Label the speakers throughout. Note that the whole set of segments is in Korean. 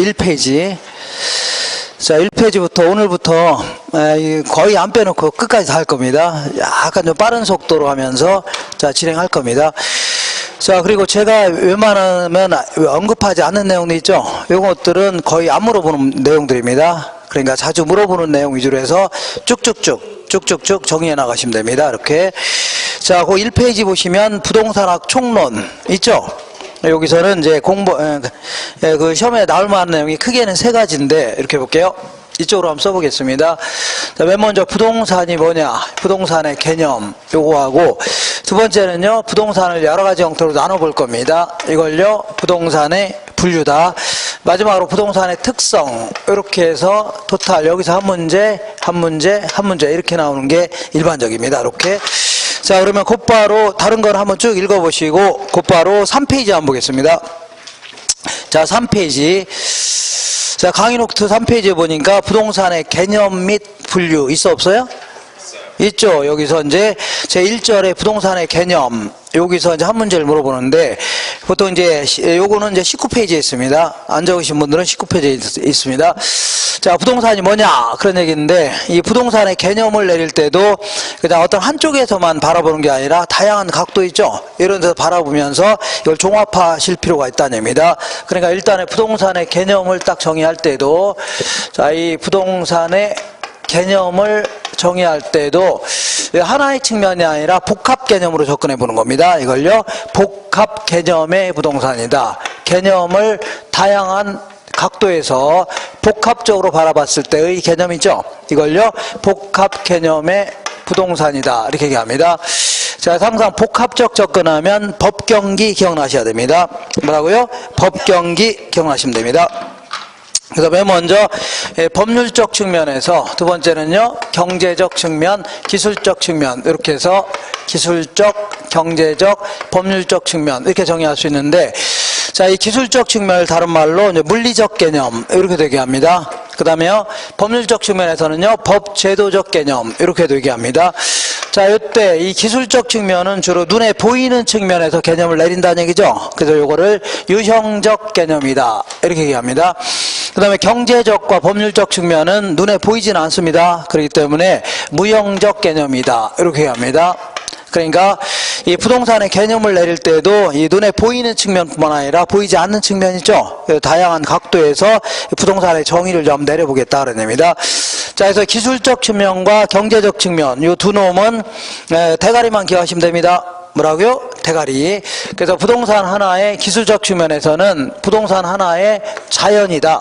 Speaker 1: 1페이지. 자, 1페이지부터 오늘부터 거의 안 빼놓고 끝까지 다 할 겁니다. 약간 좀 빠른 속도로 하면서 자, 진행할 겁니다. 자, 그리고 제가 웬만하면 언급하지 않는 내용도 있죠. 이것들은 거의 안 물어보는 내용들입니다. 그러니까 자주 물어보는 내용 위주로 해서 쭉쭉쭉 정리해 나가시면 됩니다. 이렇게. 자, 그 1페이지 보시면 부동산학 총론 있죠? 여기서는 이제 그 시험에 나올 만한 내용이 크게는 세 가지인데, 이렇게 볼게요. 이쪽으로 한번 써보겠습니다. 자, 맨 먼저 부동산이 뭐냐, 부동산의 개념, 요거하고, 두 번째는요, 부동산을 여러 가지 형태로 나눠볼 겁니다. 이걸요, 부동산의 분류다. 마지막으로 부동산의 특성, 이렇게 해서 토탈, 여기서 한 문제 이렇게 나오는 게 일반적입니다. 이렇게. 자, 그러면 곧바로 다른 걸 한번 쭉 읽어보시고 곧바로 3페이지 한번 보겠습니다. 자, 3페이지. 자, 강의 노트 3페이지에 보니까 부동산의 개념 및 분류 있어 없어요? 있죠. 여기서 이제 제 1절에 부동산의 개념, 여기서 이제 한 문제를 물어보는데, 보통 이제 요거는 이제 19페이지에 있습니다. 안 적으신 분들은 19페이지에 있습니다. 자, 부동산이 뭐냐, 그런 얘기인데, 이 부동산의 개념을 내릴 때도 그냥 어떤 한쪽에서만 바라보는 게 아니라 다양한 각도 있죠. 이런 데서 바라보면서 이걸 종합하실 필요가 있다는 얘기입니다. 그러니까 일단은 부동산의 개념을 딱 정의할 때도, 자, 이 부동산의 개념을 정의할 때도 하나의 측면이 아니라 복합 개념으로 접근해 보는 겁니다. 이걸요, 복합 개념의 부동산이다. 개념을 다양한 각도에서 복합적으로 바라봤을 때의 개념이죠. 이걸요, 복합 개념의 부동산이다. 이렇게 얘기합니다. 자, 항상 복합적 접근하면 법경기 기억나셔야 됩니다. 뭐라고요? 법경기 기억나시면 됩니다. 그래서 맨 먼저 법률적 측면에서, 두 번째는요, 경제적 측면, 기술적 측면, 이렇게 해서 기술적, 경제적, 법률적 측면 이렇게 정의할 수 있는데, 자, 이 기술적 측면을 다른 말로 이제 물리적 개념 이렇게 얘기합니다. 그 다음에요, 법률적 측면에서는요, 법제도적 개념 이렇게도 얘기합니다. 자, 이때 이 기술적 측면은 주로 눈에 보이는 측면에서 개념을 내린다는 얘기죠. 그래서 요거를 유형적 개념이다 이렇게 얘기합니다. 그 다음에 경제적과 법률적 측면은 눈에 보이진 않습니다. 그렇기 때문에 무형적 개념이다 이렇게 얘기합니다. 그러니까 이 부동산의 개념을 내릴 때도 이 눈에 보이는 측면뿐만 아니라 보이지 않는 측면 있죠. 다양한 각도에서 부동산의 정의를 좀 내려보겠다 그런 얘기입니다. 자, 그래서 기술적 측면과 경제적 측면, 이 두 놈은 대가리만 기억하시면 됩니다. 뭐라고요? 대가리. 그래서 부동산 하나의 기술적 측면에서는 부동산 하나의 자연이다.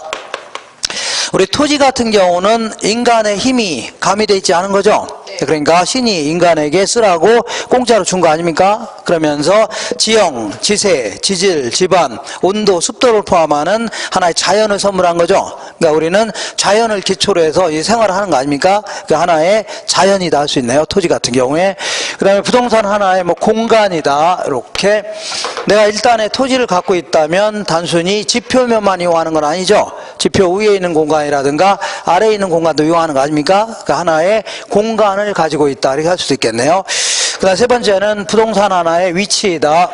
Speaker 1: 우리 토지 같은 경우는 인간의 힘이 가미되어 있지 않은 거죠. 그러니까 신이 인간에게 쓰라고 공짜로 준 거 아닙니까? 그러면서 지형, 지세, 지질, 지반, 온도, 습도를 포함하는 하나의 자연을 선물한 거죠. 그러니까 우리는 자연을 기초로 해서 이 생활을 하는 거 아닙니까? 그 하나의 자연이다 할 수 있네요. 토지 같은 경우에. 그 다음에 부동산 하나의 뭐 공간이다. 이렇게. 내가 일단의 토지를 갖고 있다면 단순히 지표면만 이용하는 건 아니죠. 지표 위에 있는 공간이라든가 아래에 있는 공간도 이용하는 거 아닙니까? 그 하나의 공간을 가지고 있다 이렇게 할 수도 있겠네요. 그 다음 세 번째는 부동산 하나의 위치이다.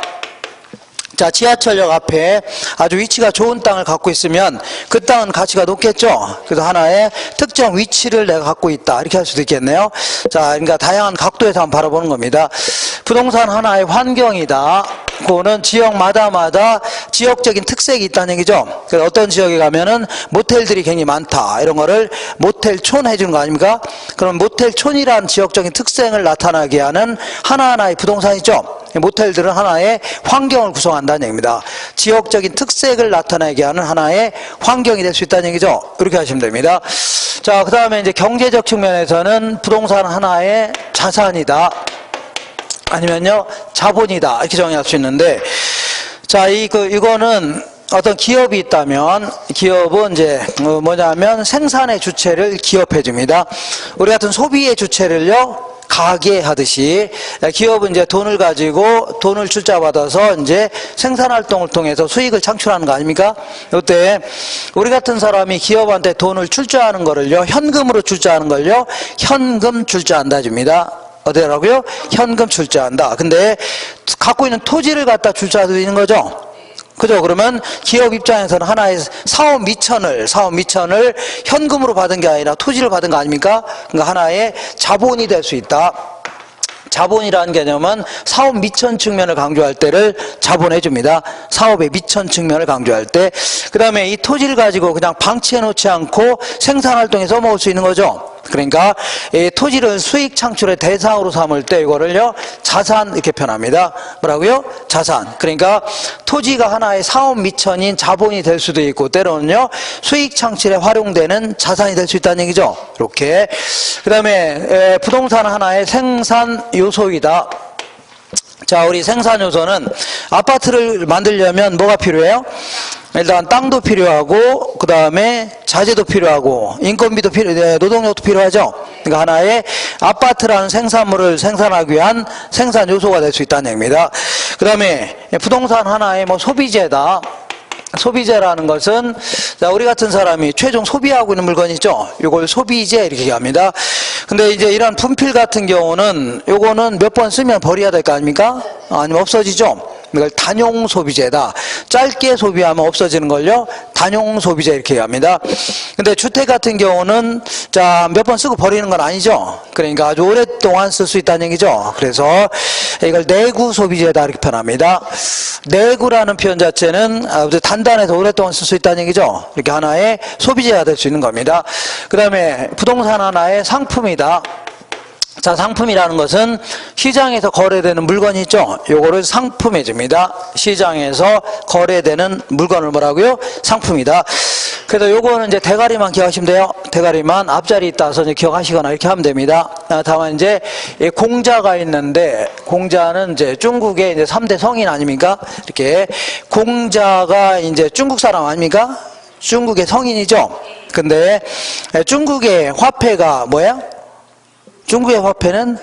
Speaker 1: 자, 지하철역 앞에 아주 위치가 좋은 땅을 갖고 있으면 그 땅은 가치가 높겠죠. 그래서 하나의 특정 위치를 내가 갖고 있다 이렇게 할 수도 있겠네요. 자, 그러니까 다양한 각도에서 한번 바라보는 겁니다. 부동산 하나의 환경이다. 그거는 지역마다 지역적인 특색이 있다는 얘기죠. 그래서 어떤 지역에 가면은 모텔들이 굉장히 많다. 이런 거를 모텔촌 해주는 거 아닙니까? 그럼 모텔촌이란 지역적인 특색을 나타나게 하는 하나하나의 부동산이죠. 모텔들은 하나의 환경을 구성한다는 얘기입니다. 지역적인 특색을 나타내게 하는 하나의 환경이 될 수 있다는 얘기죠. 이렇게 하시면 됩니다. 자, 그 다음에 이제 경제적 측면에서는 부동산 하나의 자산이다. 아니면요, 자본이다. 이렇게 정의할 수 있는데, 자, 이거는 어떤 기업이 있다면, 기업은 이제 뭐냐면 생산의 주체를 기업해 줍니다. 우리 같은 소비의 주체를요, 가게 하듯이 기업은 이제 돈을 가지고 돈을 출자받아서 이제 생산 활동을 통해서 수익을 창출하는 거 아닙니까? 이때 우리 같은 사람이 기업한테 돈을 출자하는 거를요, 현금으로 출자하는 걸요, 현금 출자한다 줍니다. 어디라고요? 현금 출자한다. 근데 갖고 있는 토지를 갖다 출자할 수 있는 거죠. 그죠? 그러면 기업 입장에서는 하나의 사업 미천을 현금으로 받은 게 아니라 토지를 받은 거 아닙니까? 그러니까 하나의 자본이 될 수 있다. 자본이라는 개념은 사업 미천 측면을 강조할 때를 자본해 줍니다. 사업의 미천 측면을 강조할 때. 그 다음에 이 토지를 가지고 그냥 방치해 놓지 않고 생산활동에 써먹을 수 있는 거죠. 그러니까 이 토지를 수익 창출의 대상으로 삼을 때 이거를요 자산 이렇게 표현합니다. 뭐라고요? 자산. 그러니까 토지가 하나의 사업 미천인 자본이 될 수도 있고 때로는요 수익 창출에 활용되는 자산이 될 수 있다는 얘기죠. 이렇게. 그 다음에 부동산 하나의 생산 요소이다. 자, 우리 생산 요소는 아파트를 만들려면 뭐가 필요해요? 일단 땅도 필요하고 그 다음에 자재도 필요하고 인건비도 노동력도 필요하죠. 그러니까 하나의 아파트라는 생산물을 생산하기 위한 생산 요소가 될 수 있다는 얘기입니다. 그 다음에 부동산 하나의 뭐 소비재다. 소비재라는 것은 자, 우리 같은 사람이 최종 소비하고 있는 물건 있죠. 이걸 소비재 이렇게 얘기합니다. 근데 이제 이런 분필 같은 경우는 요거는 몇 번 쓰면 버려야 될 거 아닙니까? 아니면 없어지죠. 이걸 단용 소비재다. 짧게 소비하면 없어지는 걸요 단용 소비재 이렇게 얘기합니다. 근데 주택 같은 경우는 자, 몇 번 쓰고 버리는 건 아니죠. 그러니까 아주 오랫동안 쓸 수 있다는 얘기죠. 그래서 이걸 내구 소비재다 이렇게 표현합니다. 내구라는 표현 자체는 아주 단단해서 오랫동안 쓸 수 있다는 얘기죠. 이렇게 하나의 소비재가 될 수 있는 겁니다. 그 다음에 부동산 하나의 상품이다. 자, 상품이라는 것은 시장에서 거래되는 물건이 있죠. 요거를 상품해 줍니다. 시장에서 거래되는 물건을 뭐라고요? 상품이다. 그래서 요거는 이제 대가리만 기억하시면 돼요. 대가리만 앞자리 따서 이제 기억하시거나 이렇게 하면 됩니다. 다만 이제 공자가 있는데 공자는 이제 중국의 이제 3대 성인 아닙니까? 이렇게 공자가 이제 중국 사람 아닙니까? 중국의 성인이죠. 근데 중국의 화폐가 뭐예요? 중국의 화폐는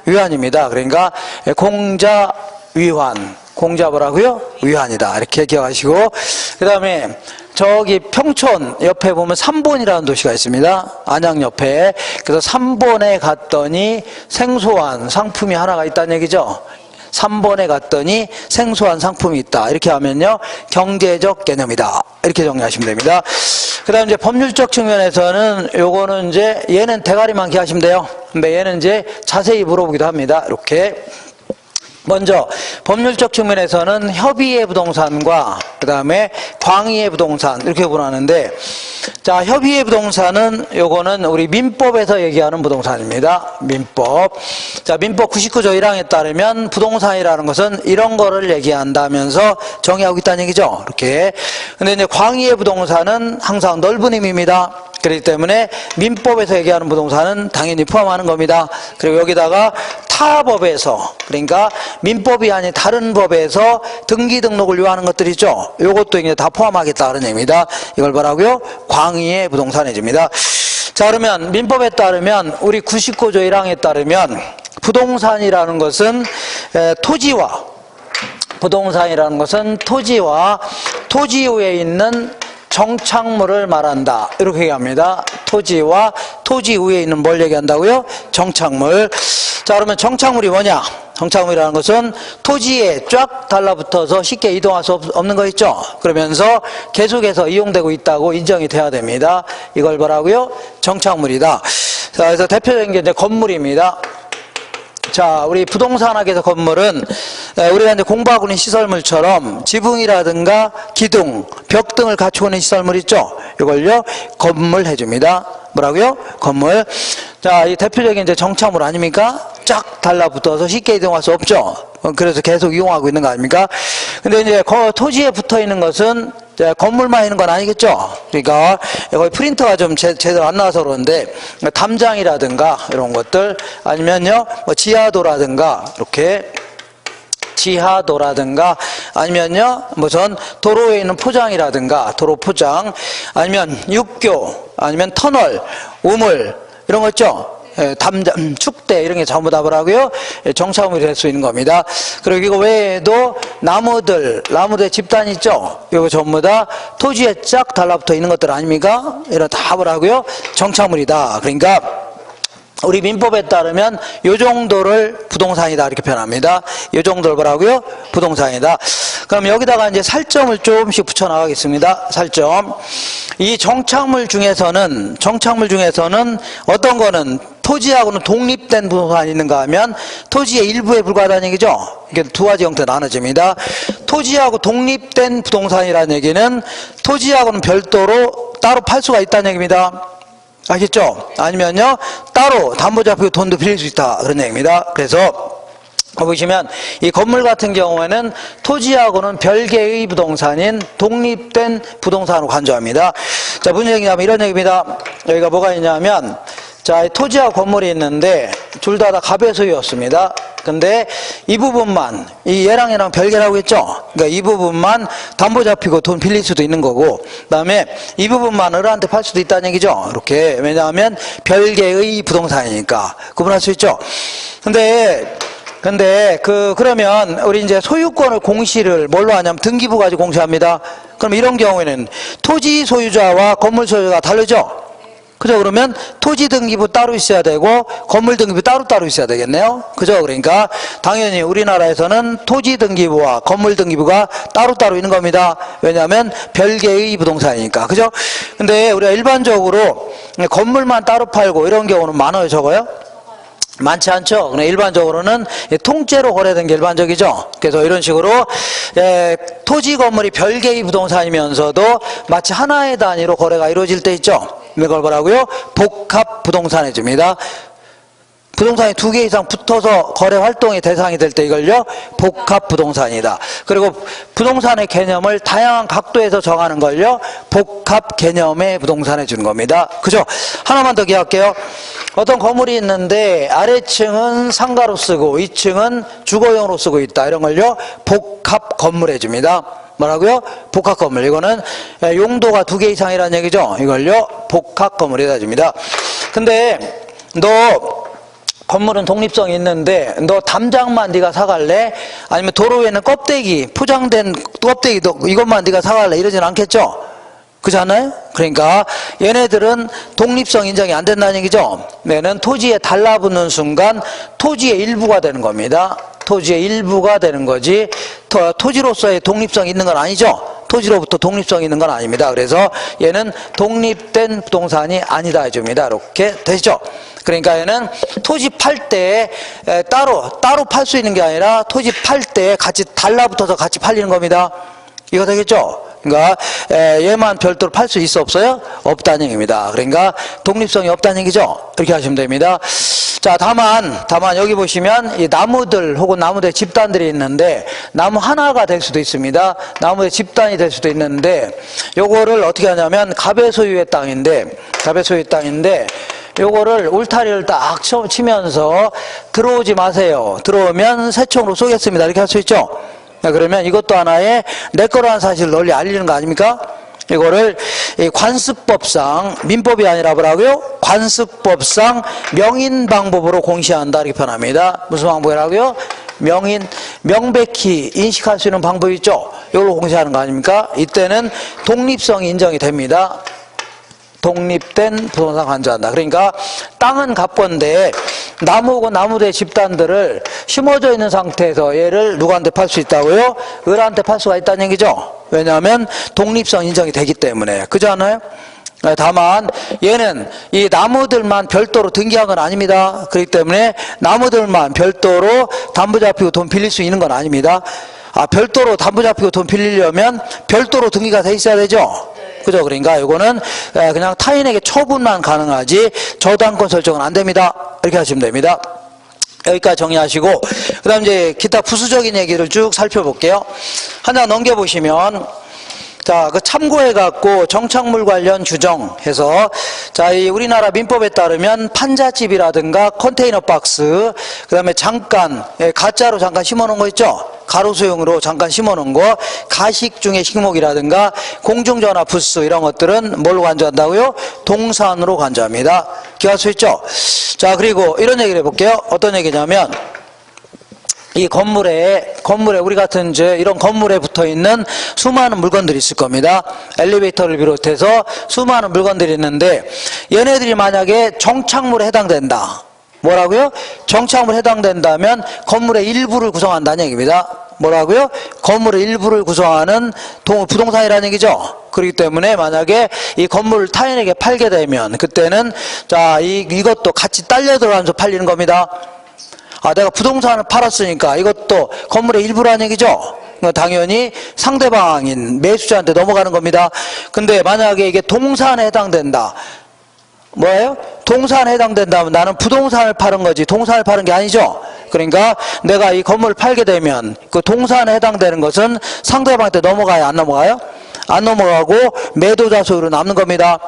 Speaker 1: 위안입니다. 그러니까 공자 위환, 공자 뭐라고요? 위환이다. 이렇게 기억하시고 그 다음에 저기 평촌 옆에 보면 삼본이라는 도시가 있습니다. 안양 옆에. 그래서 삼본에 갔더니 생소한 상품이 하나가 있다는 얘기죠. 3번에 갔더니 생소한 상품이 있다. 이렇게 하면요 경제적 개념이다. 이렇게 정리하시면 됩니다. 그 다음 이제 법률적 측면에서는 요거는 이제 얘는 대가리만 기하시면 돼요. 근데 얘는 이제 자세히 물어보기도 합니다. 이렇게. 먼저 법률적 측면에서는 협의의 부동산과 그 다음에 광의의 부동산 이렇게 구분하는데 자, 협의의 부동산은 요거는 우리 민법에서 얘기하는 부동산입니다. 민법. 자, 민법 99조 1항에 따르면 부동산이라는 것은 이런 거를 얘기한다면서 정의하고 있다는 얘기죠. 이렇게. 근데 이제 광의의 부동산은 항상 넓은 의미입니다. 그렇기 때문에 민법에서 얘기하는 부동산은 당연히 포함하는 겁니다. 그리고 여기다가 타 법에서 그러니까 민법이 아닌 다른 법에서 등기 등록을 요하는 것들 있죠. 요것도 이제 다 포함하겠다 그런 얘기입니다. 이걸 뭐라고요? 광의의 부동산에 줍니다. 자, 그러면 민법에 따르면 우리 99조 1항에 따르면 부동산이라는 것은 토지와 토지 위에 있는 정착물을 말한다. 이렇게 얘기합니다. 토지와 토지 위에 있는 뭘 얘기한다고요? 정착물. 자, 그러면 정착물이 뭐냐? 정착물이라는 것은 토지에 쫙 달라붙어서 쉽게 이동할 수 없는 거 있죠? 그러면서 계속해서 이용되고 있다고 인정이 돼야 됩니다. 이걸 뭐라고요? 정착물이다. 자, 그래서 대표적인 게 이제 건물입니다. 자, 우리 부동산학에서 건물은 우리가 이제 공부하고 있는 시설물처럼 지붕이라든가 기둥, 벽 등을 갖추고 있는 시설물 있죠? 이걸요, 건물 해줍니다. 뭐라고요? 건물. 자, 이 대표적인 이제 정착물 아닙니까? 쫙 달라붙어서 쉽게 이동할 수 없죠? 그래서 계속 이용하고 있는 거 아닙니까? 근데 이제 토지에 붙어 있는 것은 건물만 있는 건 아니겠죠? 그러니까 거기 프린터가 좀 제대로 안 나와서 그러는데 담장이라든가 이런 것들 아니면요 뭐 지하도라든가 이렇게 지하도라든가 아니면요 무슨 도로에 있는 포장이라든가 도로 포장 아니면 육교 아니면 터널 우물 이런 거 있죠? 담장, 축대 이런 게 전부 다 뭐라고요? 정착물이 될 수 있는 겁니다. 그리고 이거 외에도 나무들 집단 있죠? 이거 전부 다 토지에 쫙 달라붙어 있는 것들 아닙니까? 이런 다 뭐라고요? 정착물이다. 그러니까 우리 민법에 따르면 요 정도를 부동산이다 이렇게 표현합니다. 요 정도를 뭐라고요? 부동산이다. 그럼 여기다가 이제 살점을 조금씩 붙여 나가겠습니다. 살점. 이 정착물 중에서는 어떤 거는 토지하고는 독립된 부동산이 있는가 하면 토지의 일부에 불과하다는 얘기죠. 이게 두 가지 형태로 나눠집니다. 토지하고 독립된 부동산이라는 얘기는 토지하고는 별도로 따로 팔 수가 있다는 얘기입니다. 아시겠죠? 아니면요, 따로 담보 잡히고 돈도 빌릴 수 있다. 그런 얘기입니다. 그래서, 보시면, 이 건물 같은 경우에는 토지하고는 별개의 부동산인 독립된 부동산으로 간주합니다. 자, 무슨 얘기냐면 이런 얘기입니다. 여기가 뭐가 있냐면, 자, 토지하고 건물이 있는데, 둘 다 갑의 소유였습니다. 근데 이 부분만, 이 얘랑 별개라고 했죠? 그러니까 이 부분만 담보 잡히고 돈 빌릴 수도 있는 거고, 그 다음에 이 부분만 을한테 팔 수도 있다는 얘기죠? 이렇게. 왜냐하면 별개의 부동산이니까. 구분할 수 있죠? 그러면 우리 이제 소유권을 공시를 뭘로 하냐면 등기부 가지고 공시합니다. 그럼 이런 경우에는 토지 소유자와 건물 소유자가 다르죠? 그죠? 그러면 토지 등기부 따로 있어야 되고 건물 등기부 따로 있어야 되겠네요. 그죠? 그러니까 당연히 우리나라에서는 토지 등기부와 건물 등기부가 따로 있는 겁니다. 왜냐하면 별개의 부동산이니까. 그죠? 근데 우리가 일반적으로 건물만 따로 팔고 이런 경우는 많아요, 적어요? 많지 않죠. 그냥 일반적으로는 통째로 거래된 게 일반적이죠. 그래서 이런 식으로 토지 건물이 별개의 부동산이면서도 마치 하나의 단위로 거래가 이루어질 때 있죠. 이걸 뭐라고요? 복합 부동산해 줍니다. 부동산이 두 개 이상 붙어서 거래 활동의 대상이 될 때 이걸요 복합 부동산이다. 그리고 부동산의 개념을 다양한 각도에서 정하는 걸요 복합 개념의 부동산해 주는 겁니다. 그죠? 하나만 더 기억할게요. 어떤 건물이 있는데 아래층은 상가로 쓰고 위층은 주거용으로 쓰고 있다. 이런 걸요 복합 건물 해줍니다. 뭐라고요? 복합 건물. 이거는 용도가 두 개 이상이라는 얘기죠. 이걸요 복합 건물 해줍니다. 근데 너 건물은 독립성이 있는데 너 담장만 네가 사갈래? 아니면 도로 위에는 껍데기, 포장된 껍데기 이것만 네가 사갈래? 이러진 않겠죠? 그렇지 않아요? 그러니까 얘네들은 독립성 인정이 안 된다는 얘기죠. 얘는 토지에 달라붙는 순간 토지의 일부가 되는 겁니다. 토지의 일부가 되는 거지 토지로서의 독립성이 있는 건 아니죠. 토지로부터 독립성이 있는 건 아닙니다. 그래서 얘는 독립된 부동산이 아니다 해줍니다. 이렇게 되시죠. 그러니까 얘는 토지 팔 때 따로 팔 수 있는 게 아니라 토지 팔 때 같이 달라붙어서 같이 팔리는 겁니다. 이거 되겠죠? 그러니까 얘만 별도로 팔 수 있어 없어요? 없다는 얘기입니다. 그러니까 독립성이 없다는 얘기죠. 이렇게 하시면 됩니다. 자, 다만 여기 보시면 이 나무들 혹은 나무들 집단들이 있는데 나무 하나가 될 수도 있습니다. 나무의 집단이 될 수도 있는데 요거를 어떻게 하냐면 갑의 소유의 땅인데 요거를 울타리를 딱 치면서 들어오지 마세요. 들어오면 새총으로 쏘겠습니다. 이렇게 할 수 있죠. 그러면 이것도 하나의 내 거라는 사실을 널리 알리는 거 아닙니까? 이거를 관습법상 민법이 아니라 뭐라고요? 관습법상 명인 방법으로 공시한다 이렇게 표현합니다. 무슨 방법이라고요? 명백히 인식할 수 있는 방법이 있죠. 이걸로 공시하는 거 아닙니까? 이때는 독립성이 인정이 됩니다. 독립된 부동산 간주한다. 그러니까 땅은 갑건데 나무고 나무대 집단들을 심어져 있는 상태에서 얘를 누구한테 팔 수 있다고요? 을한테 팔 수가 있다는 얘기죠. 왜냐하면 독립성 인정이 되기 때문에. 그렇지 않아요? 다만 얘는 이 나무들만 별도로 등기한 건 아닙니다. 그렇기 때문에 나무들만 별도로 담보 잡히고 돈 빌릴 수 있는 건 아닙니다. 별도로 담보 잡히고 돈 빌리려면 별도로 등기가 돼 있어야 되죠. 그죠? 그러니까 이거는 그냥 타인에게 처분만 가능하지 저당권 설정은 안 됩니다. 이렇게 하시면 됩니다. 여기까지 정리하시고 그 다음 이제 기타 부수적인 얘기를 쭉 살펴볼게요. 하나 넘겨보시면 자, 그 참고해갖고 정착물 관련 규정해서 자, 이 우리나라 민법에 따르면 판잣집이라든가 컨테이너 박스, 그 다음에 잠깐, 가짜로 잠깐 심어놓은 거 있죠? 가로수용으로 잠깐 심어놓은 거, 가식 중의 식목이라든가 공중전화 부스 이런 것들은 뭘로 간주한다고요? 동산으로 간주합니다. 기억할 수 있죠? 자, 그리고 이런 얘기를 해볼게요. 어떤 얘기냐면 이 건물에 우리 같은 이제 이런 건물에 붙어 있는 수많은 물건들이 있을 겁니다. 엘리베이터를 비롯해서 수많은 물건들이 있는데 얘네들이 만약에 정착물에 해당된다. 뭐라고요? 정착물에 해당된다면 건물의 일부를 구성한다는 얘기입니다. 뭐라고요? 건물의 일부를 구성하는 부동산이라는 얘기죠. 그렇기 때문에 만약에 이 건물을 타인에게 팔게 되면 그때는 자, 이것도 같이 딸려 들어가면서 팔리는 겁니다. 아, 내가 부동산을 팔았으니까 이것도 건물의 일부라는 얘기죠. 당연히 상대방인 매수자한테 넘어가는 겁니다. 근데 만약에 이게 동산에 해당된다. 뭐예요? 동산에 해당된다면 나는 부동산을 파는 거지 동산을 파는 게 아니죠. 그러니까 내가 이 건물을 팔게 되면 그 동산에 해당되는 것은 상대방한테 넘어가요? 안 넘어가요? 안 넘어가고 매도자 소유로 남는 겁니다.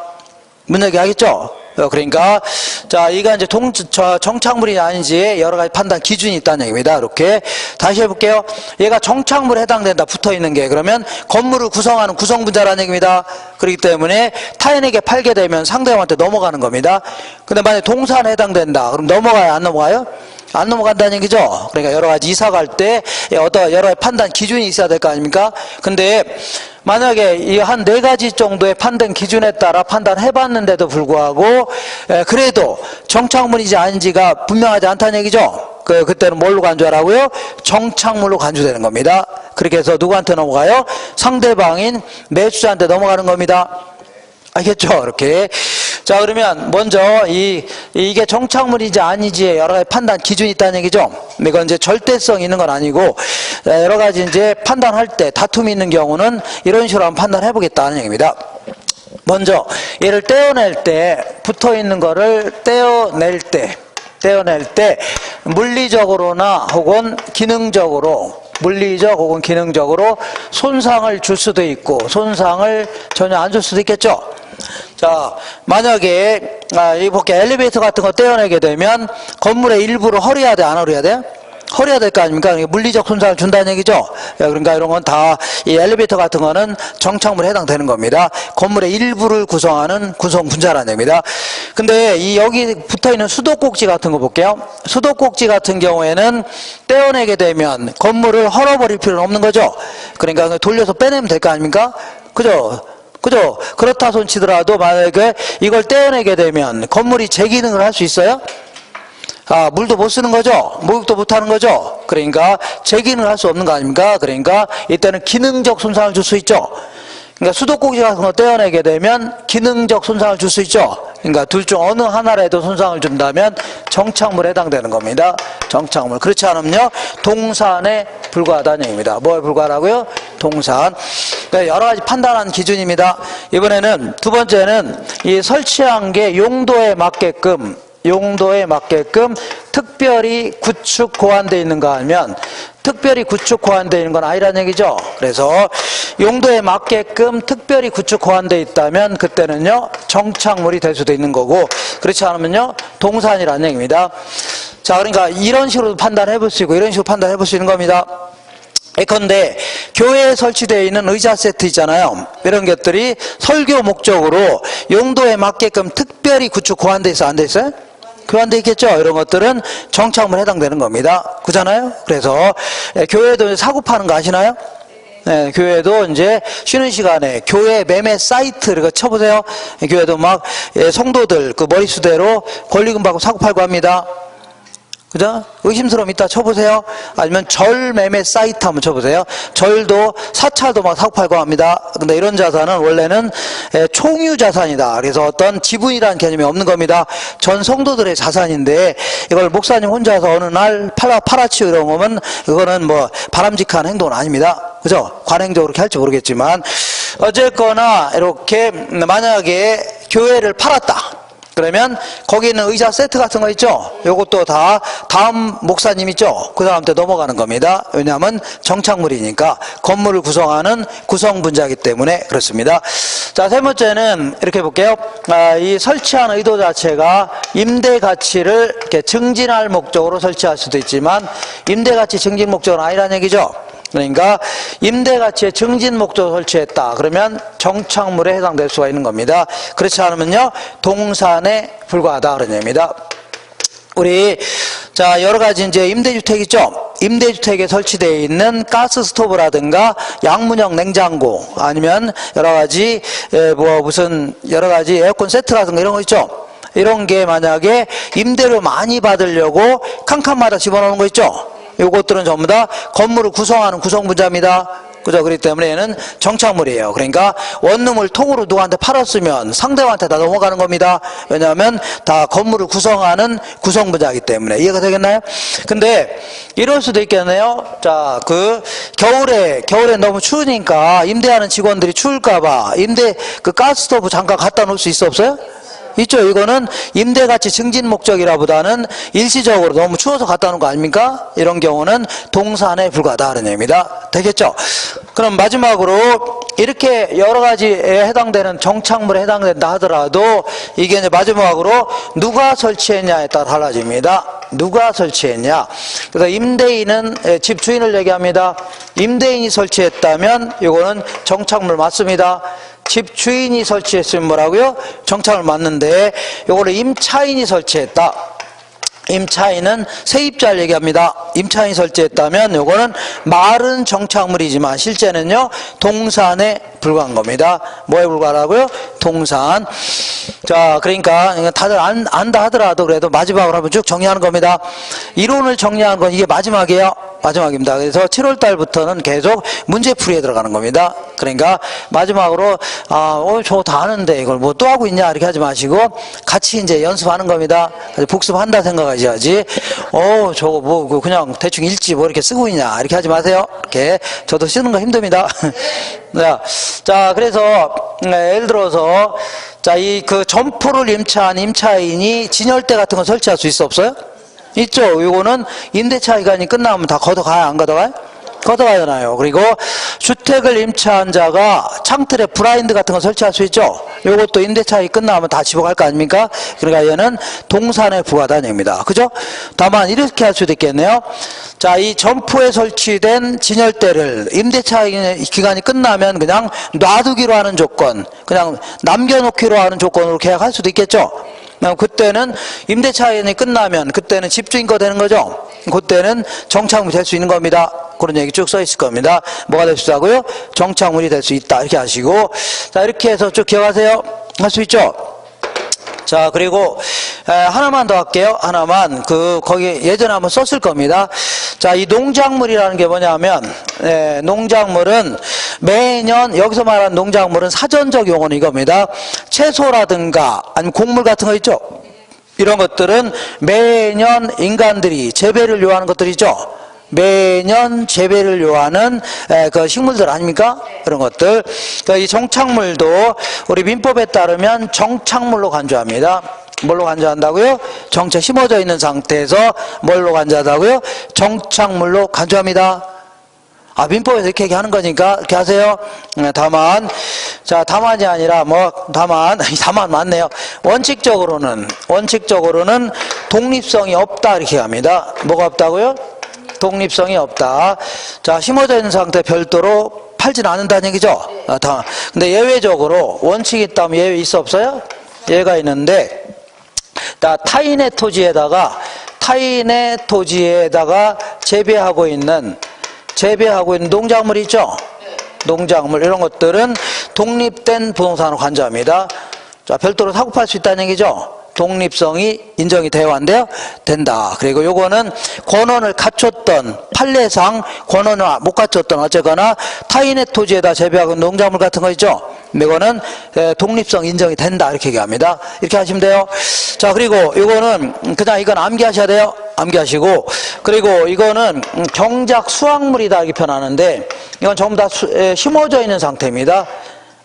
Speaker 1: 무슨 얘기 하겠죠? 그러니까 자, 이가 이제 정착물이 아닌지 여러 가지 판단 기준이 있다는 얘기입니다. 이렇게 다시 해볼게요. 얘가 정착물에 해당된다. 붙어 있는 게 그러면 건물을 구성하는 구성분자라는 얘기입니다. 그렇기 때문에 타인에게 팔게 되면 상대방한테 넘어가는 겁니다. 근데 만약에 동산에 해당된다. 그럼 넘어가요? 안 넘어가요? 안 넘어간다는 얘기죠. 그러니까 여러 가지 이사 갈 때 어떤 여러 가지 판단 기준이 있어야 될 거 아닙니까? 근데 만약에 이 한 4가지 정도의 판단 기준에 따라 판단해 봤는데도 불구하고 그래도 정착물인지 아닌지가 분명하지 않다는 얘기죠. 그때는 뭘로 간주하라고요? 정착물로 간주되는 겁니다. 그렇게 해서 누구한테 넘어가요? 상대방인 매수자한테 넘어가는 겁니다. 알겠죠? 이렇게. 자, 그러면 먼저 이게 정착물인지 아니지의 여러 가지 판단 기준이 있다는 얘기죠. 이건 이제 절대성 있는 건 아니고 여러 가지 이제 판단할 때 다툼이 있는 경우는 이런 식으로 한번 판단해 보겠다는 얘기입니다. 먼저 얘를 떼어낼 때 붙어 있는 거를 떼어낼 때 물리적으로나 혹은 기능적으로 물리적 혹은 기능적으로 손상을 줄 수도 있고 손상을 전혀 안 줄 수도 있겠죠. 자, 만약에 이 볼게 엘리베이터 같은 거 떼어내게 되면 건물의 일부를 허려야 돼, 안 허려야 돼? 허려야 될 거 아닙니까? 물리적 손상을 준다는 얘기죠. 그러니까 이런 건 다 이 엘리베이터 같은 거는 정착물에 해당되는 겁니다. 건물의 일부를 구성하는 구성 분자라는 얘기입니다. 근데 이 여기 붙어 있는 수도꼭지 같은 거 볼게요. 수도꼭지 같은 경우에는 떼어내게 되면 건물을 헐어버릴 필요는 없는 거죠. 그러니까 돌려서 빼내면 될 거 아닙니까? 그죠? 그죠? 그렇다 손 치더라도 만약에 이걸 떼어내게 되면 건물이 재기능을 할 수 있어요? 아, 물도 못 쓰는 거죠? 목욕도 못 하는 거죠? 그러니까 재기능을 할 수 없는 거 아닙니까? 그러니까 이때는 기능적 손상을 줄 수 있죠? 그러니까 수도꼭지 같은 거 떼어내게 되면 기능적 손상을 줄 수 있죠? 그러니까 둘 중 어느 하나라도 손상을 준다면 정착물에 해당되는 겁니다. 정착물. 그렇지 않으면요, 동산에 불과하다는 얘기입니다. 뭐에 불과하다고요? 동산. 그러니까 여러 가지 판단하는 기준입니다. 이번에는 두 번째는 이 설치한 게 용도에 맞게끔 특별히 구축 고안되어 있는가 하면 특별히 구축 고안되어 있는 건 아니라는 얘기죠. 그래서 용도에 맞게끔 특별히 구축 고안되어 있다면 그때는요 정착물이 될 수도 있는 거고 그렇지 않으면요 동산이라는 얘기입니다. 자, 그러니까 이런 식으로 판단해 볼 수 있고 이런 식으로 판단해 볼 수 있는 겁니다. 예컨대 교회에 설치되어 있는 의자 세트 있잖아요. 이런 것들이 설교 목적으로 용도에 맞게끔 특별히 구축 고안되어 있어 안 돼 있어요? 교환돼 있겠죠. 이런 것들은 정착물에 해당되는 겁니다. 그잖아요. 그래서 교회도 사고 파는 거 아시나요? 네, 교회도 이제 쉬는 시간에 교회 매매 사이트 이거 쳐보세요. 교회도 막 성도들 그 머리수대로 권리금 받고 사고 팔고 합니다. 그죠? 의심스러움 있다 쳐보세요. 아니면 절 매매 사이트 한번 쳐보세요. 절도 사찰도 막 사고 팔고 합니다. 근데 이런 자산은 원래는 총유 자산이다. 그래서 어떤 지분이라는 개념이 없는 겁니다. 전 성도들의 자산인데 이걸 목사님 혼자서 어느 날 팔아치우 이런 거면 그거는 뭐 바람직한 행동은 아닙니다. 그죠? 관행적으로 그렇게 할지 모르겠지만 어쨌거나 이렇게 만약에 교회를 팔았다. 그러면 거기 있는 의자 세트 같은 거 있죠? 요것도 다 다음 목사님 있죠? 그 사람한테 넘어가는 겁니다. 왜냐하면 정착물이니까 건물을 구성하는 구성분자이기 때문에 그렇습니다. 자, 세 번째는 이렇게 볼게요. 이 설치한 의도 자체가 임대 가치를 이렇게 증진할 목적으로 설치할 수도 있지만 임대 가치 증진 목적은 아니라는 얘기죠. 그러니까 임대가치의 증진 목적으로 설치했다. 그러면 정착물에 해당될 수가 있는 겁니다. 그렇지 않으면요 동산에 불과하다 그런 얘기입니다. 우리 자 여러 가지 이제 임대주택 있죠. 임대주택에 설치되어 있는 가스 스토브라든가 양문형 냉장고 아니면 여러 가지 무슨 여러 가지 에어컨 세트 같은 거 이런 거 있죠. 이런 게 만약에 임대료 많이 받으려고 칸칸마다 집어넣는 거 있죠? 요것들은 전부 다 건물을 구성하는 구성분자입니다. 그죠? 그렇기 때문에 얘는 정착물이에요. 그러니까 원룸을 통으로 누구한테 팔았으면 상대방한테 다 넘어가는 겁니다. 왜냐하면 다 건물을 구성하는 구성분자이기 때문에. 이해가 되겠나요? 근데 이럴 수도 있겠네요. 자, 겨울에 너무 추우니까 임대하는 직원들이 추울까봐 가스스토브 잠깐 갖다 놓을 수 있어 없어요? 있죠. 이거는 임대가치 증진 목적이라 보다는 일시적으로 너무 추워서 갖다 놓은 거 아닙니까? 이런 경우는 동산에 불과하다는 얘기입니다. 되겠죠? 그럼 마지막으로 이렇게 여러 가지에 해당되는 정착물에 해당된다 하더라도 이게 이제 마지막으로 누가 설치했냐에 따라 달라집니다. 누가 설치했냐. 그래서 임대인은 집 주인을 얘기합니다. 임대인이 설치했다면 이거는 정착물 맞습니다. 집 주인이 설치했으면 뭐라고요? 정착을 맞는데 요거를 임차인이 설치했다. 임차인은 세입자를 얘기합니다. 임차인이 설치했다면 요거는 말은 정착물이지만 실제는요 동산에 불과한 겁니다. 뭐에 불과하라고요? 동산. 자, 그러니까 다들 안다 하더라도 그래도 마지막으로 한번 쭉 정리하는 겁니다. 이론을 정리하는 건 이게 마지막이에요. 마지막입니다. 그래서 7월 달부터는 계속 문제풀이에 들어가는 겁니다. 그러니까 마지막으로 저거 다 아는데 이걸 뭐 또 하고 있냐 이렇게 하지 마시고 같이 이제 연습하는 겁니다. 복습한다 생각하셔야지. 저거 뭐 그냥 대충 읽지 뭐 이렇게 쓰고 있냐 이렇게 하지 마세요. 이렇게 저도 쓰는 거 힘듭니다. 자, 그래서 예를 들어서 자, 점포를 임차한 임차인이 진열대 같은 거 설치할 수 있어 없어요? 있죠. 이거는 임대차 기간이 끝나면 다 걷어가요? 안 걷어가요? 걷어가잖아요. 그리고 주택을 임차한 자가 창틀에 블라인드 같은 거 설치할 수 있죠. 이것도 임대차이 끝나면 다 집어갈 거 아닙니까? 그러니까 얘는 동산에 부과하다는 얘기입니다. 그죠? 다만 이렇게 할 수도 있겠네요. 자, 이 점포에 설치된 진열대를 임대차 기간이 끝나면 그냥 놔두기로 하는 조건, 그냥 남겨놓기로 하는 조건으로 계약할 수도 있겠죠. 그때는 임대차인이 끝나면 그때는 집주인 거 되는 거죠. 그때는 정착물이 될 수 있는 겁니다. 그런 얘기 쭉 써 있을 겁니다. 뭐가 될 수 있다고요? 정착물이 될 수 있다 이렇게 하시고, 자, 이렇게 해서 쭉 기억하세요. 할 수 있죠. 자, 그리고 하나만 더 할게요. 하나만. 거기 예전에 한번 썼을 겁니다. 자, 이 농작물이라는 게 뭐냐면 농작물은 매년, 여기서 말하는 농작물은 사전적 용어는 이겁니다. 채소라든가 아니면 곡물 같은 거 있죠. 이런 것들은 매년 인간들이 재배를 요하는 것들이죠. 매년 재배를 요하는 그 식물들 아닙니까? 그런 것들. 이 정착물도 우리 민법에 따르면 정착물로 간주합니다. 뭘로 간주한다고요? 정체 심어져 있는 상태에서 뭘로 간주한다고요? 정착물로 간주합니다. 민법에서 이렇게 얘기하는 거니까 이렇게 하세요. 다만, 자, 다만이 아니라 다만 맞네요. 원칙적으로는 독립성이 없다 이렇게 합니다. 뭐가 없다고요? 독립성이 없다. 자, 심어져 있는 상태 별도로 팔지는 않는다는 얘기죠. 근데 예외적으로 원칙이 있다면 예외 있어 없어요? 예가 있는데, 타인의 토지에다가 재배하고 있는 농작물 있죠? 농작물 이런 것들은 독립된 부동산으로 간주합니다. 자, 별도로 사고 팔 수 있다는 얘기죠. 독립성이 인정이 되어야 한대요? 된다. 그리고 요거는 권원을 갖췄던 판례상 권원을 못 갖췄던 어쨌거나 타인의 토지에다 재배하고 농작물 같은 거 있죠? 이거는 독립성 인정이 된다 이렇게 얘기합니다. 이렇게 하시면 돼요. 자, 그리고 이거는 그냥 이건 암기하셔야 돼요. 암기하시고, 그리고 이거는 경작 수확물이다 이렇게 표현하는데 이건 전부 다 심어져 있는 상태입니다.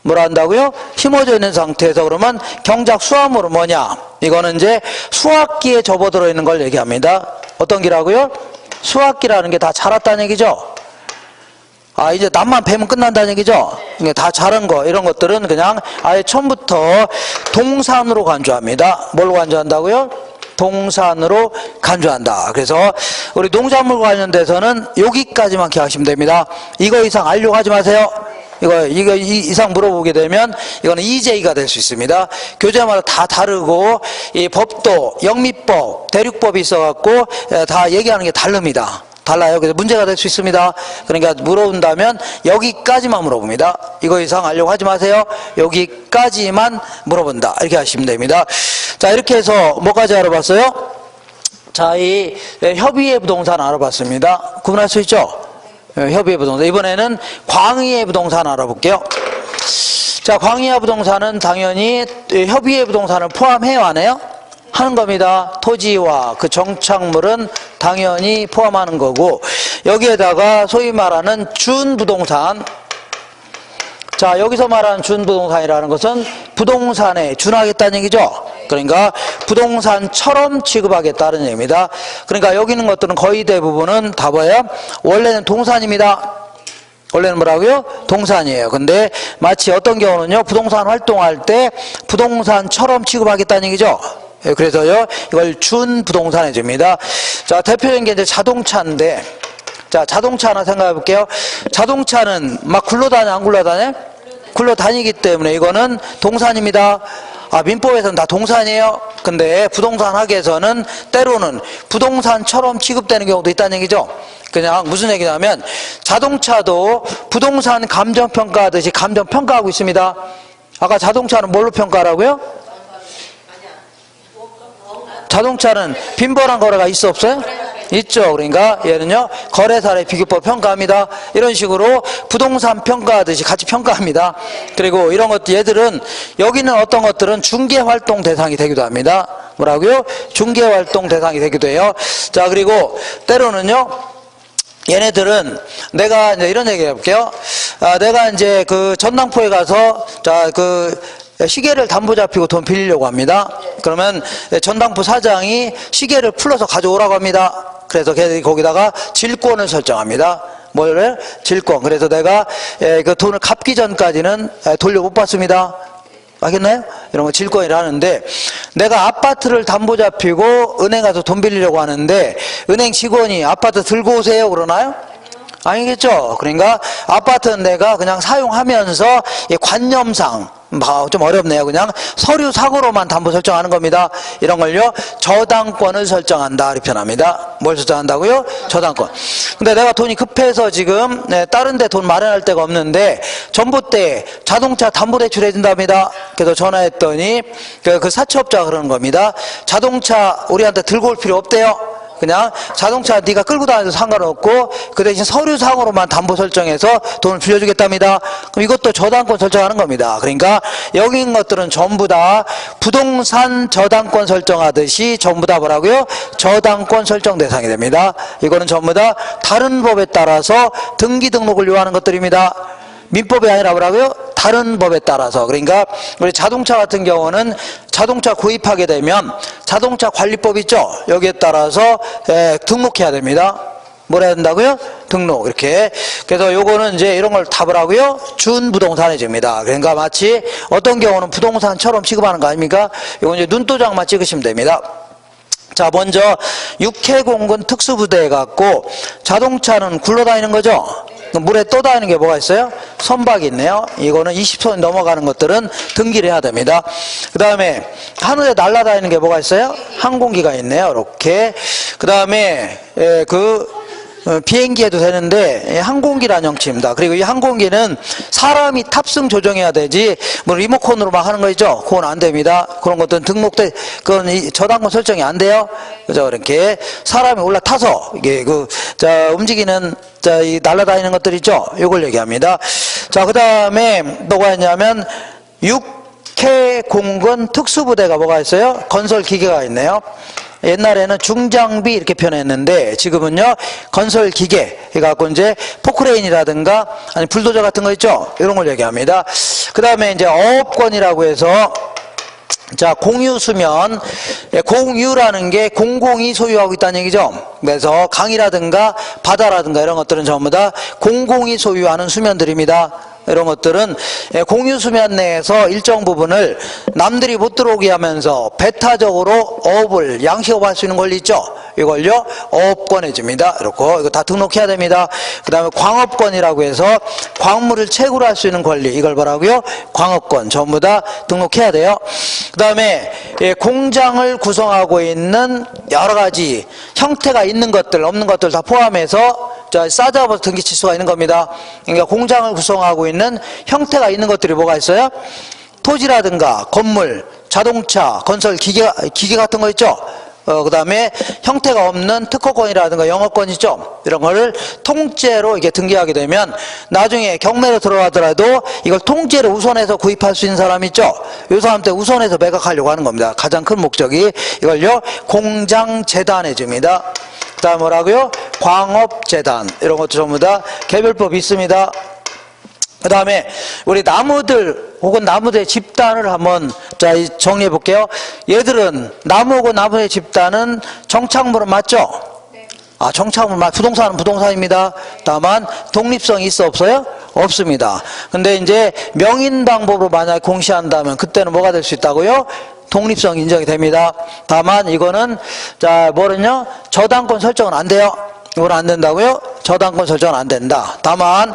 Speaker 1: 뭐라 한다고요? 심어져 있는 상태에서 그러면 경작 수확물은 뭐냐? 이거는 이제 수확기에 접어들어 있는 걸 얘기합니다. 어떤 기라고요? 수확기라는 게 다 자랐다는 얘기죠. 이제 남만 베면 끝난다는 얘기죠. 이게 다 자란 거 이런 것들은 그냥 아예 처음부터 동산으로 간주합니다. 뭘로 간주한다고요? 동산으로 간주한다. 그래서 우리 농작물 관련돼서는 여기까지만 기억하시면 됩니다. 이거 이상 알려고 하지 마세요. 이거 이상 물어보게 되면 이거는 EJ가 될 수 있습니다. 교재마다 다 다르고 이 법도 영미법, 대륙법이 있어갖고 다 얘기하는 게 다릅니다. 달라요. 그래서 문제가 될 수 있습니다. 그러니까 물어본다면 여기까지만 물어봅니다. 이거 이상 알려고 하지 마세요. 여기까지만 물어본다. 이렇게 하시면 됩니다. 자, 이렇게 해서 뭐까지 알아봤어요? 자, 이 협의의 부동산 알아봤습니다. 구분할 수 있죠? 협의의 부동산. 이번에는 광의의 부동산 알아볼게요. 자, 광의의 부동산은 당연히 협의의 부동산을 포함해요, 안 해요? 하는 겁니다. 토지와 그 정착물은 당연히 포함하는 거고, 여기에다가 소위 말하는 준부동산. 자, 여기서 말하는 준부동산이라는 것은 부동산에 준하겠다는 얘기죠. 그러니까 부동산처럼 취급하겠다는 얘기입니다. 그러니까 여기 있는 것들은 거의 대부분은 다 뭐예요? 원래는 동산입니다. 원래는 뭐라고요? 동산이에요. 근데 마치 어떤 경우는요, 부동산 활동할 때 부동산처럼 취급하겠다는 얘기죠. 그래서요, 이걸 준부동산 해줍니다. 자, 대표적인 게 이제 자동차인데, 자, 자동차 하나 생각해 볼게요. 자동차는 막 굴러다녀, 안 굴러다녀? 굴러다니기 때문에 이거는 동산입니다. 아, 민법에서는 다 동산이에요. 근데 부동산 학에서는 때로는 부동산처럼 취급되는 경우도 있다는 얘기죠. 그냥 무슨 얘기냐면 자동차도 부동산 감정평가하듯이 감정평가하고 있습니다. 아까 자동차는 뭘로 평가하라고요? 자동차는 빈번한 거래가 있어 없어요? 있죠. 그러니까 얘는요, 거래사례 비교법 평가합니다. 이런 식으로 부동산 평가하듯이 같이 평가합니다. 그리고 이런 것들, 얘들은 여기는 어떤 것들은 중개활동 대상이 되기도 합니다. 뭐라고요? 중개활동 대상이 되기도 해요. 자, 그리고 때로는요, 얘네들은 내가 이제 이런 얘기 해볼게요. 아, 내가 이제 그 전당포에 가서 자, 그 시계를 담보 잡히고 돈 빌리려고 합니다. 그러면 전당포 사장이 시계를 풀러서 가져오라고 합니다. 그래서 걔들이 거기다가 질권을 설정합니다. 뭐를? 질권. 그래서 내가 그 돈을 갚기 전까지는 돌려 못 받습니다. 알겠나요? 이런 거 질권이라 하는데, 내가 아파트를 담보 잡히고 은행 가서 돈 빌리려고 하는데 은행 직원이 아파트 들고 오세요 그러나요? 아니겠죠. 그러니까 아파트는 내가 그냥 사용하면서 관념상 좀 어렵네요. 그냥 서류 사고로만 담보 설정하는 겁니다. 이런 걸요, 저당권을 설정한다 이렇게 표현합니다. 뭘 설정한다고요? 저당권. 근데 내가 돈이 급해서 지금 다른 데 돈 마련할 데가 없는데 전봇대 자동차 담보대출 해준답니다. 그래서 전화했더니 그 사채업자가 그러는 겁니다. 자동차 우리한테 들고 올 필요 없대요. 그냥 자동차 네가 끌고 다녀도 상관없고 그 대신 서류상으로만 담보 설정해서 돈을 빌려주겠답니다. 그럼 이것도 저당권 설정하는 겁니다. 그러니까 여기 있는 것들은 전부 다 부동산 저당권 설정하듯이 전부 다 뭐라고요? 저당권 설정 대상이 됩니다. 이거는 전부 다 다른 법에 따라서 등기 등록을 요하는 것들입니다. 민법이 아니라 뭐라고요? 다른 법에 따라서. 그러니까 우리 자동차 같은 경우는 자동차 구입하게 되면 자동차 관리법 있죠? 여기에 따라서 등록해야 됩니다. 뭘 해야 된다고요? 등록. 이렇게. 그래서 요거는 이제 이런 걸 답을 하고요, 준부동산에 줍니다. 그러니까 마치 어떤 경우는 부동산처럼 취급하는 거 아닙니까? 요거 이제 눈도장만 찍으시면 됩니다. 자, 먼저 육해공군 특수부대 갖고 자동차는 굴러다니는 거죠? 물에 떠다니는 게 뭐가 있어요? 선박이 있네요. 이거는 20톤 넘어가는 것들은 등기를 해야 됩니다. 그 다음에 하늘에 날아다니는 게 뭐가 있어요? 항공기가 있네요. 이렇게. 그 다음에 비행기 해도 되는데 항공기라는 형체입니다. 그리고 이 항공기는 사람이 탑승 조정해야 되지 뭐 리모컨으로 막 하는 거 있죠? 그건 안 됩니다. 그런 것들은 그건 저당권 설정이 안 돼요. 그죠? 이렇게 사람이 올라타서 이게 움직이는 이 날아다니는 것들 있죠? 이걸 얘기합니다. 자, 그 다음에 뭐가 있냐면 육해공군 특수부대가 뭐가 있어요? 건설 기계가 있네요. 옛날에는 중장비 이렇게 표현했는데 지금은요, 건설 기계 해갖고 이제 포크레인이라든가 아니 불도저 같은 거 있죠? 이런 걸 얘기합니다. 그 다음에 이제 어업권이라고 해서 자, 공유수면, 공유라는 게 공공이 소유하고 있다는 얘기죠. 그래서 강이라든가 바다라든가 이런 것들은 전부 다 공공이 소유하는 수면들입니다. 이런 것들은 공유수면 내에서 일정 부분을 남들이 못 들어오게 하면서 배타적으로 어업을 양식업할 수 있는 권리 있죠. 이걸요, 어업권 해줍니다. 이렇게 이거 다 등록해야 됩니다. 그 다음에 광업권이라고 해서 광물을 채굴할 수 있는 권리, 이걸 뭐라고요? 광업권 전부 다 등록해야 돼요. 그 다음에 공장을 구성하고 있는 여러 가지 형태가 있는 것들, 없는 것들 다 포함해서 싸잡아서 등기 칠 수가 있는 겁니다. 그러니까 공장을 구성하고 있는 형태가 있는 것들이 뭐가 있어요? 토지라든가 건물, 자동차, 건설 기계 같은 거 있죠? 그 다음에 형태가 없는 특허권이라든가 영업권 있죠? 이런 거를 통째로 이게 등기하게 되면 나중에 경매로 들어가더라도 이걸 통째로 우선해서 구입할 수 있는 사람 있죠? 이 사람한테 우선해서 매각하려고 하는 겁니다. 가장 큰 목적이 이걸요, 공장재단해 줍니다. 그 다음 뭐라고요? 광업재단. 이런 것도 전부 다 개별법이 있습니다. 그 다음에 우리 나무들 혹은 나무들의 집단을 한번 정리해 볼게요. 얘들은 나무하고 나무의 집단은 정착물은 맞죠? 네. 정착물 부동산은 부동산입니다. 다만 독립성이 있어 없어요? 없습니다. 근데 이제 명인 방법으로 만약에 공시한다면 그때는 뭐가 될 수 있다고요? 독립성 인정이 됩니다. 다만 이거는 뭐는요? 저당권 설정은 안 돼요. 이건 안 된다고요? 저당권 설정은 안 된다. 다만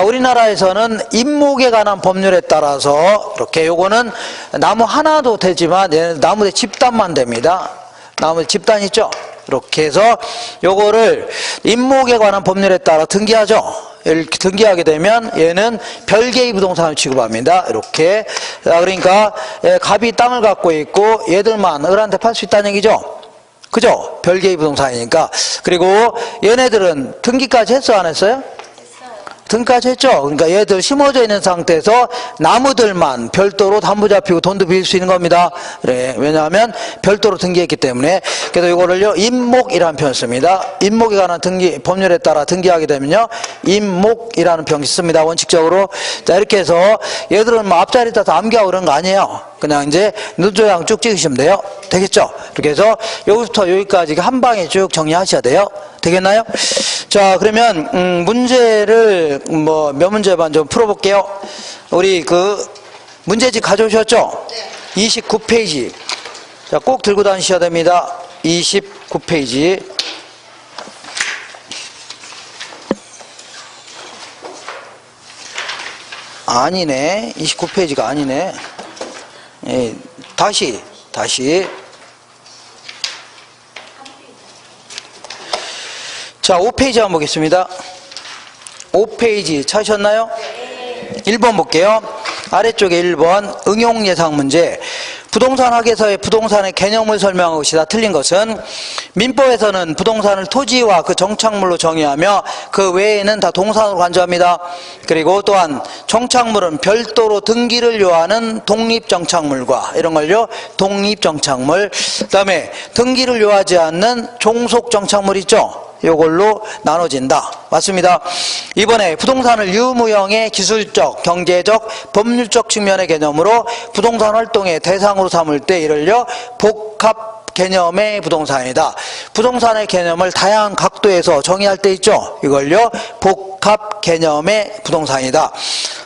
Speaker 1: 우리나라에서는 임목에 관한 법률에 따라서 이렇게 요거는 나무 하나도 되지만 얘는 나무의 집단만 됩니다. 나무 집단 있죠? 이렇게 해서 요거를 임목에 관한 법률에 따라 등기하죠. 이렇게 등기하게 되면 얘는 별개의 부동산을 취급합니다. 이렇게. 그러니까 갑이 땅을 갖고 있고 얘들만 을한테 팔 수 있다는 얘기죠. 그죠? 별개의 부동산이니까. 그리고 얘네들은 등기까지 했어 안 했어요? 등까지 했죠. 그러니까 얘들 심어져 있는 상태에서 나무들만 별도로 담보 잡히고 돈도 빌릴 수 있는 겁니다. 그래. 왜냐하면 별도로 등기했기 때문에. 그래서 이거를요, 임목이라는 표현을 씁니다. 임목에 관한 등기, 법률에 따라 등기하게 되면요, 임목이라는 표현이 씁니다. 원칙적으로. 이렇게 해서 얘들은 뭐 앞자리 따서 암기하고 그런 거 아니에요. 그냥 이제 눈조장 쭉 찍으시면 돼요. 되겠죠? 이렇게 해서 여기부터 여기까지 한 방에 쭉 정리하셔야 돼요. 되겠나요? 자, 그러면 문제를 몇 문제만 좀 풀어볼게요. 우리 문제집 가져오셨죠? 네. 29페이지. 자, 꼭 들고 다니셔야 됩니다. 29페이지. 아니네. 29페이지가 아니네. 예, 다시. 자, 5페이지 한번 보겠습니다. 5페이지 찾으셨나요? 네. 1번 볼게요. 아래쪽에 1번 응용예상 문제. 부동산 학에서의 부동산의 개념을 설명한 것이다. 틀린 것은 민법에서는 부동산을 토지와 그 정착물로 정의하며 그 외에는 다 동산으로 간주합니다. 그리고 또한 정착물은 별도로 등기를 요하는 독립정착물과 이런 걸요, 독립정착물. 그 다음에 등기를 요하지 않는 종속정착물 있죠? 이걸로 나눠진다. 맞습니다. 이번에 부동산을 유무형의 기술적, 경제적, 법률적 측면의 개념으로 부동산 활동의 대상으로 삼을 때 이를요, 복합 개념의 부동산이다. 부동산의 개념을 다양한 각도에서 정의할 때 있죠. 이걸요, 복합 개념의 부동산이다.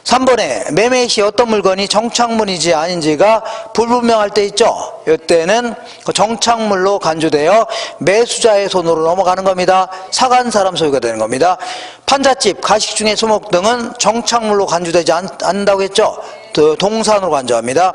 Speaker 1: 3번에 매매 시 어떤 물건이 정착물인지 아닌지가 불분명할 때 있죠. 이때는 그 정착물로 간주되어 매수자의 손으로 넘어가는 겁니다. 사간 사람 소유가 되는 겁니다. 판잣집, 가식중의 수목 등은 정착물로 간주되지 않는다고 했죠. 동산으로 간주합니다.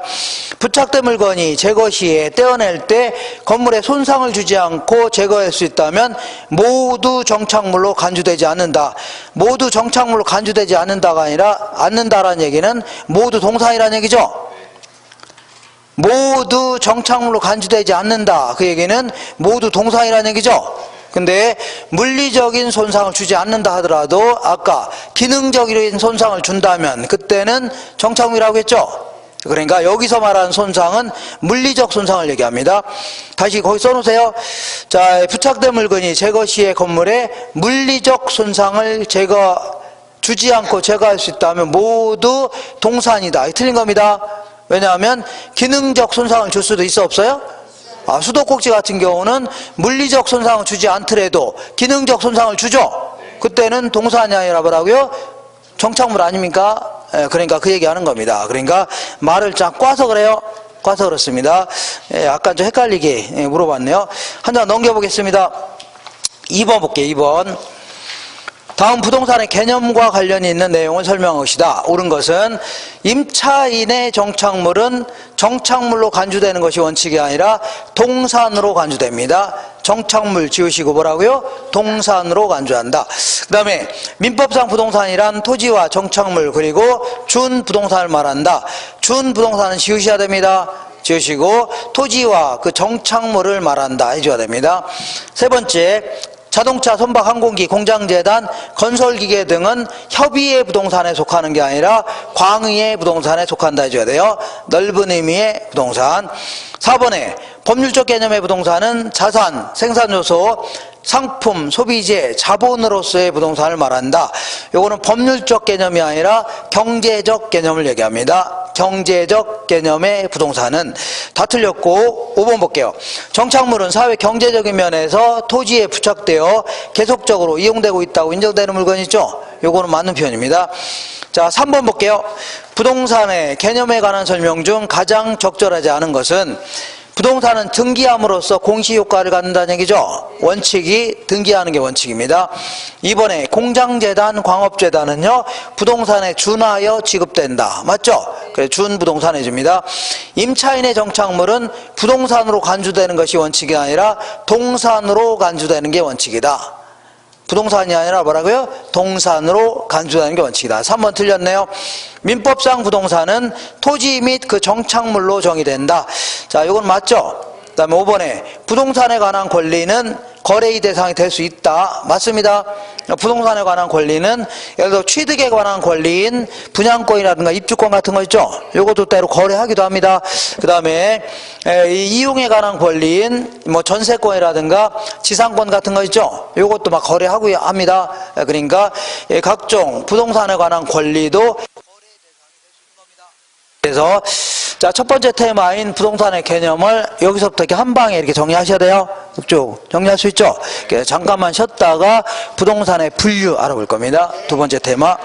Speaker 1: 부착된 물건이 제거 시에 떼어낼 때 건물에 손상을 주지 않고 제거할 수 있다면 모두 정착물로 간주되지 않는다. 모두 정착물로 간주되지 않는다가 아니라 않는다라는 얘기는 모두 동산이라는 얘기죠. 모두 정착물로 간주되지 않는다. 그 얘기는 모두 동산이라는 얘기죠. 근데 물리적인 손상을 주지 않는다 하더라도 아까 기능적인 손상을 준다면 그때는 정착물이라고 했죠. 그러니까 여기서 말하는 손상은 물리적 손상을 얘기합니다. 다시 거기 써놓으세요. 자, 부착된 물건이 제거 시에 건물에 물리적 손상을 주지 않고 제거할 수 있다면 모두 동산이다. 틀린 겁니다. 왜냐하면 기능적 손상을 줄 수도 있어 없어요? 수도꼭지 같은 경우는 물리적 손상을 주지 않더라도 기능적 손상을 주죠. 그때는 동산이 아니라 뭐라고요? 정착물 아닙니까? 그러니까 그 얘기하는 겁니다. 그러니까 말을 쫙 꽈서 그래요. 꽈서 그렇습니다. 약간 좀 헷갈리게 물어봤네요. 한 장 넘겨보겠습니다. 2번 볼게요. 2번. 다음 부동산의 개념과 관련이 있는 내용을 설명한 것이다. 옳은 것은 임차인의 정착물은 정착물로 간주되는 것이 원칙이 아니라 동산으로 간주됩니다. 정착물 지으시고 뭐라고요? 동산으로 간주한다. 그 다음에 민법상 부동산이란 토지와 정착물 그리고 준부동산을 말한다. 준부동산은 지으셔야 됩니다. 지으시고 토지와 그 정착물을 말한다 해줘야 됩니다. 세 번째, 자동차, 선박, 항공기, 공장재단, 건설기계 등은 협의의 부동산에 속하는 게 아니라 광의의 부동산에 속한다 해줘야 돼요. 넓은 의미의 부동산. 4번에 법률적 개념의 부동산은 자산, 생산요소, 상품, 소비재, 자본으로서의 부동산을 말한다. 요거는 법률적 개념이 아니라 경제적 개념을 얘기합니다. 경제적 개념의 부동산은 다 틀렸고 5번 볼게요. 정착물은 사회 경제적인 면에서 토지에 부착되어 계속적으로 이용되고 있다고 인정되는 물건이죠. 요거는 맞는 표현입니다. 자, 3번 볼게요. 부동산의 개념에 관한 설명 중 가장 적절하지 않은 것은 부동산은 등기함으로써 공시효과를 갖는다는 얘기죠. 원칙이 등기하는 게 원칙입니다. 이번에 공장재단, 광업재단은요 부동산에 준하여 지급된다. 맞죠? 그래 준부동산 해줍니다. 임차인의 정착물은 부동산으로 간주되는 것이 원칙이 아니라 동산으로 간주되는 게 원칙이다. 부동산이 아니라 뭐라고요? 동산으로 간주하는 게 원칙이다. 3번 틀렸네요. 민법상 부동산은 토지 및 그 정착물로 정의된다. 자, 이건 맞죠? 그 다음에 5번에 부동산에 관한 권리는 거래의 대상이 될 수 있다. 맞습니다. 부동산에 관한 권리는 예를 들어 취득에 관한 권리인 분양권이라든가 입주권 같은 거 있죠. 요것도 때로 거래하기도 합니다. 그 다음에 이용에 관한 권리인 뭐 전세권이라든가 지상권 같은 거 있죠. 요것도 막 거래하고 합니다. 그러니까 각종 부동산에 관한 권리도 그래서 자, 첫 번째 테마인 부동산의 개념을 여기서부터 이렇게 한 방에 이렇게 정리하셔야 돼요. 쭉 정리할 수 있죠? 잠깐만 쉬었다가 부동산의 분류 알아볼 겁니다. 두 번째 테마.